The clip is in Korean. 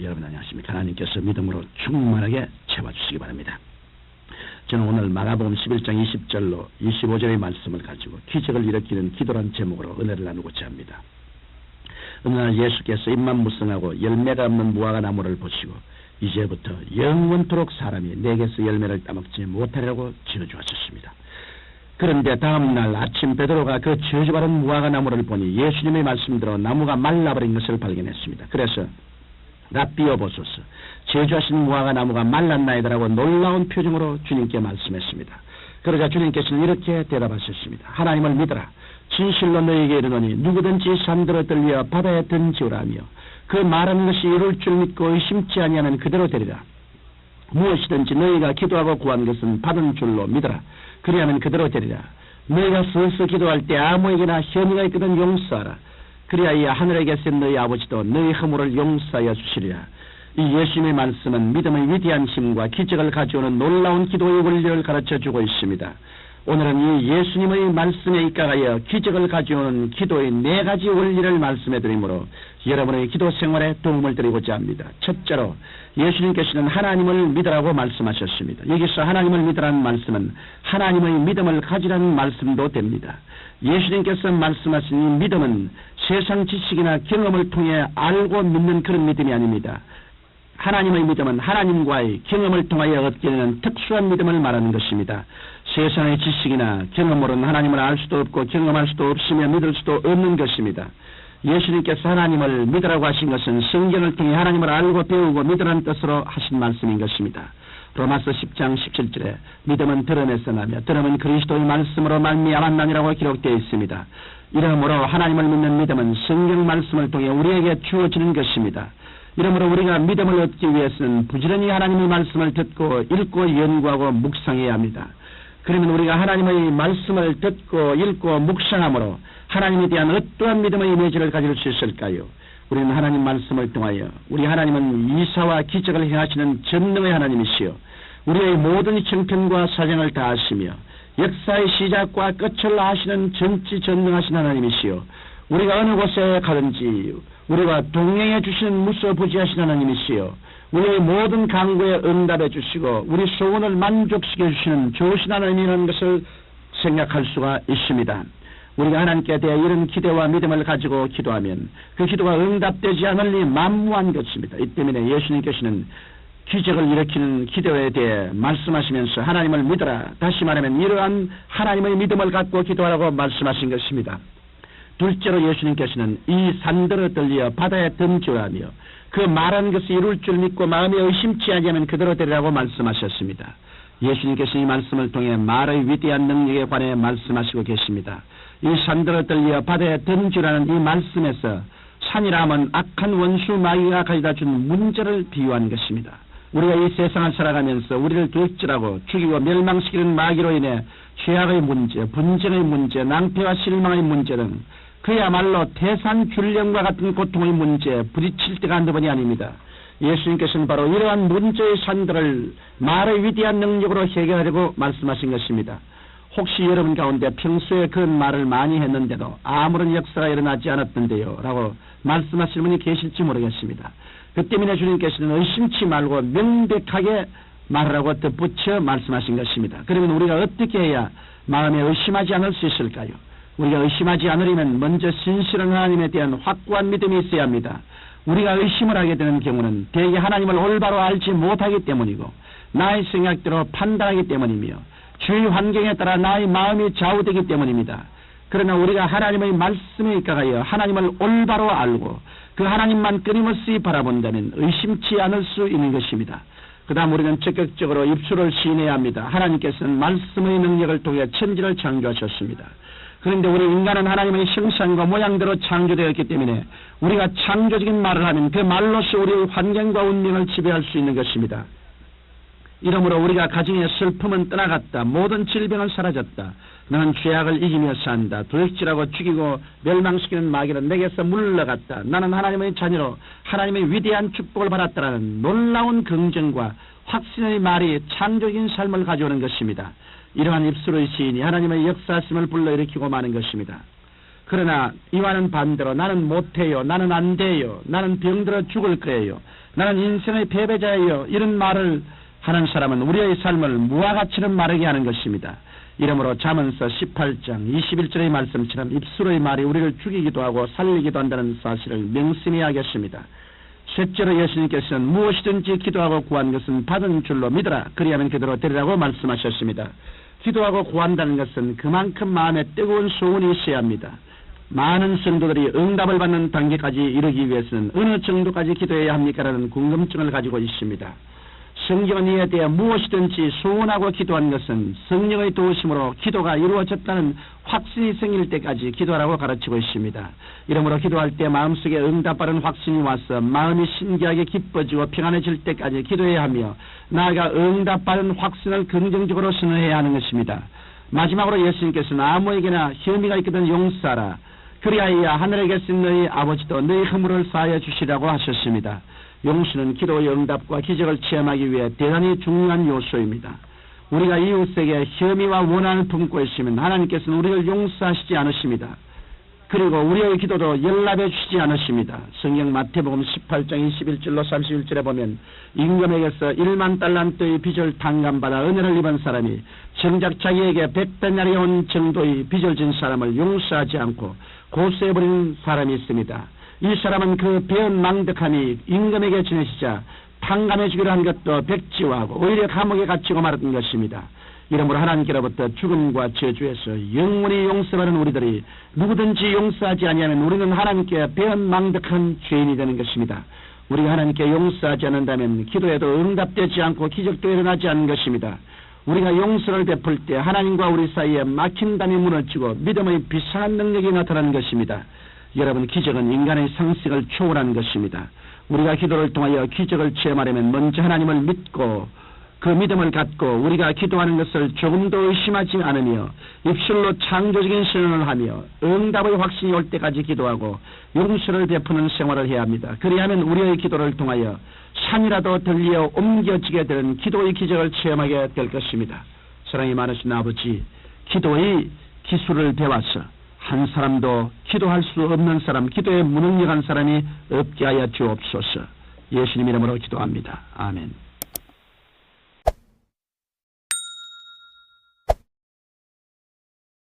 여러분 안녕하십니까? 하나님께서 믿음으로 충만하게 채워주시기 바랍니다. 저는 오늘 마가복음 11장 20절로 25절의 말씀을 가지고 기적을 일으키는 기도란 제목으로 은혜를 나누고자 합니다. 어느 날 예수께서 입만 무성하고 열매가 없는 무화과 나무를 보시고 이제부터 영원토록 사람이 내게서 열매를 따먹지 못하리라고 지어주었습니다. 그런데 다음날 아침 베드로가 그 저주받은 무화과 나무를 보니 예수님의 말씀대로 나무가 말라버린 것을 발견했습니다. 그래서 랍비여 보소서, 저주하신 무화과 나무가 말랐나이다라고 놀라운 표정으로 주님께 말씀했습니다. 그러자 주님께서는 이렇게 대답하셨습니다. 하나님을 믿어라. 진실로 너희에게 이르노니 누구든지 산들을 들려 바다에 던지오라며 그 말하는 것이 이룰 줄 믿고 의심치 아니하면 그대로 되리라. 무엇이든지 너희가 기도하고 구한 것은 받은 줄로 믿어라. 그리하면 그대로 되리라. 너희가 서서 기도할 때 아무에게나 혐의가 있거든 용서하라. 그리하여 하늘에 계신 너희 아버지도 너희 허물을 용서하여 주시리라. 이 예수님의 말씀은 믿음의 위대한 힘과 기적을 가져오는 놀라운 기도의 원리를 가르쳐주고 있습니다. 오늘은 이 예수님의 말씀에 입각하여 기적을 가져오는 기도의 4가지 원리를 말씀해드리므로 여러분의 기도 생활에 도움을 드리고자 합니다. 첫째로 예수님께서는 하나님을 믿으라고 말씀하셨습니다. 여기서 하나님을 믿으라는 말씀은 하나님의 믿음을 가지라는 말씀도 됩니다. 예수님께서 말씀하신 이 믿음은 세상 지식이나 경험을 통해 알고 믿는 그런 믿음이 아닙니다. 하나님의 믿음은 하나님과의 경험을 통하여 얻게 되는 특수한 믿음을 말하는 것입니다. 세상의 지식이나 경험으로는 하나님을 알 수도 없고 경험할 수도 없으며 믿을 수도 없는 것입니다. 예수님께서 하나님을 믿으라고 하신 것은 성경을 통해 하나님을 알고 배우고 믿으라는 뜻으로 하신 말씀인 것입니다. 로마서 10장 17절에 믿음은 들음에서 나며 들음은 그리스도의 말씀으로 말미암았나니라고 기록되어 있습니다. 이러므로 하나님을 믿는 믿음은 성경 말씀을 통해 우리에게 주어지는 것입니다. 이러므로 우리가 믿음을 얻기 위해서는 부지런히 하나님의 말씀을 듣고 읽고 연구하고 묵상해야 합니다. 그러면 우리가 하나님의 말씀을 듣고 읽고 묵상함으로 하나님에 대한 어떠한 믿음의 이미지를 가질 수 있을까요? 우리는 하나님 말씀을 통하여 우리 하나님은 이사와 기적을 행하시는 전능의 하나님이시여 우리의 모든 형편과 사정을 다 아시며 역사의 시작과 끝을 아시는 전지전능하신 하나님이시여 우리가 어느 곳에 가든지 우리와 동행해 주시는 무소부지하신 하나님이시여 우리의 모든 간구에 응답해 주시고 우리 소원을 만족시켜 주시는 좋으신 하나님이라는 것을 생각할 수가 있습니다. 우리가 하나님께 대해 이런 기대와 믿음을 가지고 기도하면 그 기도가 응답되지 않으니 만무한 것입니다. 이 때문에 예수님께서는 기적을 일으키는 기도에 대해 말씀하시면서 하나님을 믿어라. 다시 말하면 이러한 하나님의 믿음을 갖고 기도하라고 말씀하신 것입니다. 둘째로 예수님께서는 이 산들을 들려 바다에 던지라며 그 말하는 것이 이룰 줄 믿고 마음에 의심치 아니하면 그대로 되리라고 말씀하셨습니다. 예수님께서 이 말씀을 통해 말의 위대한 능력에 관해 말씀하시고 계십니다. 이 산들을 들려 바다에 던지라는 이 말씀에서 산이라면 악한 원수 마귀가 가져다 준 문제를 비유한 것입니다. 우리가 이 세상을 살아가면서 우리를 돌질하고 죽이고 멸망시키는 마귀로 인해 죄악의 문제, 분쟁의 문제, 낭패와 실망의 문제 등 그야말로 태산균령과 같은 고통의 문제에 부딪힐 때가 한두 번이 아닙니다. 예수님께서는 바로 이러한 문제의 산들을 말의 위대한 능력으로 해결하려고 말씀하신 것입니다. 혹시 여러분 가운데 평소에 그런 말을 많이 했는데도 아무런 역사가 일어나지 않았던데요 라고 말씀하시는 분이 계실지 모르겠습니다. 그 때문에 주님께서는 의심치 말고 명백하게 말하라고 덧붙여 말씀하신 것입니다. 그러면 우리가 어떻게 해야 마음에 의심하지 않을 수 있을까요? 우리가 의심하지 않으려면 먼저 신실한 하나님에 대한 확고한 믿음이 있어야 합니다. 우리가 의심을 하게 되는 경우는 대개 하나님을 올바로 알지 못하기 때문이고 나의 생각대로 판단하기 때문이며 주위 환경에 따라 나의 마음이 좌우되기 때문입니다. 그러나 우리가 하나님의 말씀에 입각하여 하나님을 올바로 알고 그 하나님만 끊임없이 바라본다면 의심치 않을 수 있는 것입니다. 그 다음 우리는 적극적으로 입술을 시인해야 합니다. 하나님께서는 말씀의 능력을 통해 천지를 창조하셨습니다. 그런데 우리 인간은 하나님의 형상과 모양대로 창조되었기 때문에 우리가 창조적인 말을 하면 그 말로서 우리의 환경과 운명을 지배할 수 있는 것입니다. 이러므로 우리가 가정의 슬픔은 떠나갔다. 모든 질병은 사라졌다. 나는 죄악을 이기며 산다. 도둑질하고 죽이고 멸망시키는 마귀는 내게서 물러갔다. 나는 하나님의 자녀로 하나님의 위대한 축복을 받았다라는 놀라운 긍정과 확신의 말이 창조적인 삶을 가져오는 것입니다. 이러한 입술의 시인이 하나님의 역사심을 불러일으키고 마는 것입니다. 그러나 이와는 반대로 나는 못해요. 나는 안 돼요. 나는 병들어 죽을 거예요. 나는 인생의 패배자예요. 이런 말을 하는 사람은 우리의 삶을 무화과처럼 마르게 하는 것입니다. 이러므로 잠언서 18장 21절의 말씀처럼 입술의 말이 우리를 죽이기도 하고 살리기도 한다는 사실을 명심해야 하겠습니다. 셋째로 예수님께서는 무엇이든지 기도하고 구한 것은 받은 줄로 믿어라. 그리하면 그대로 되리라고 말씀하셨습니다. 기도하고 구한다는 것은 그만큼 마음에 뜨거운 소원이 있어야 합니다. 많은 성도들이 응답을 받는 단계까지 이르기 위해서는 어느 정도까지 기도해야 합니까라는 궁금증을 가지고 있습니다. 성경은 이에 대해 무엇이든지 소원하고 기도한 것은 성령의 도우심으로 기도가 이루어졌다는 확신이 생길 때까지 기도하라고 가르치고 있습니다. 이러므로 기도할 때 마음속에 응답받은 확신이 와서 마음이 신기하게 기뻐지고 평안해질 때까지 기도해야 하며 나아가 응답받은 확신을 긍정적으로 선언해야 하는 것입니다. 마지막으로 예수님께서는 아무에게나 혐의가 있거든 용서하라. 그리하여 하늘에 계신 너희 아버지도 너희 허물을 사하여 주시라고 하셨습니다. 용서는 기도의 응답과 기적을 체험하기 위해 대단히 중요한 요소입니다. 우리가 이웃에게 혐의와 원한을 품고 있으면 하나님께서는 우리를 용서하시지 않으십니다. 그리고 우리의 기도도 연락해 주시지 않으십니다. 성경 마태복음 18장 21절로 31절에 보면 임금에게서 1만 달란트의 빚을 탕감받아 은혜를 입은 사람이 정작 자기에게 100데나리 온 정도의 빚을 진 사람을 용서하지 않고 고소해버린 사람이 있습니다. 이 사람은 그 배은 망덕함이 임금에게 지내시자 탕감해 주기로 한 것도 백지화하고 오히려 감옥에 갇히고 말았던 것입니다. 이러므로 하나님께로부터 죽음과 저주에서 영원히 용서받은 우리들이 누구든지 용서하지 아니하면 우리는 하나님께 배은 망덕한 죄인이 되는 것입니다. 우리가 하나님께 용서하지 않는다면 기도에도 응답되지 않고 기적도 일어나지 않는 것입니다. 우리가 용서를 베풀 때 하나님과 우리 사이에 막힌 담이 무너지고 믿음의 비상한 능력이 나타나는 것입니다. 여러분, 기적은 인간의 상식을 초월하는 것입니다. 우리가 기도를 통하여 기적을 체험하려면 먼저 하나님을 믿고 그 믿음을 갖고 우리가 기도하는 것을 조금도 의심하지 않으며 입술로 창조적인 선언을 하며 응답의 확신이 올 때까지 기도하고 용서를 베푸는 생활을 해야 합니다. 그리하면 우리의 기도를 통하여 산이라도 들려 옮겨지게 되는 기도의 기적을 체험하게 될 것입니다. 사랑이 많으신 아버지, 기도의 기술을 배워서 한 사람도 기도할 수 없는 사람, 기도에 무능력한 사람이 없게 하여 주옵소서. 예수님 이름으로 기도합니다. 아멘.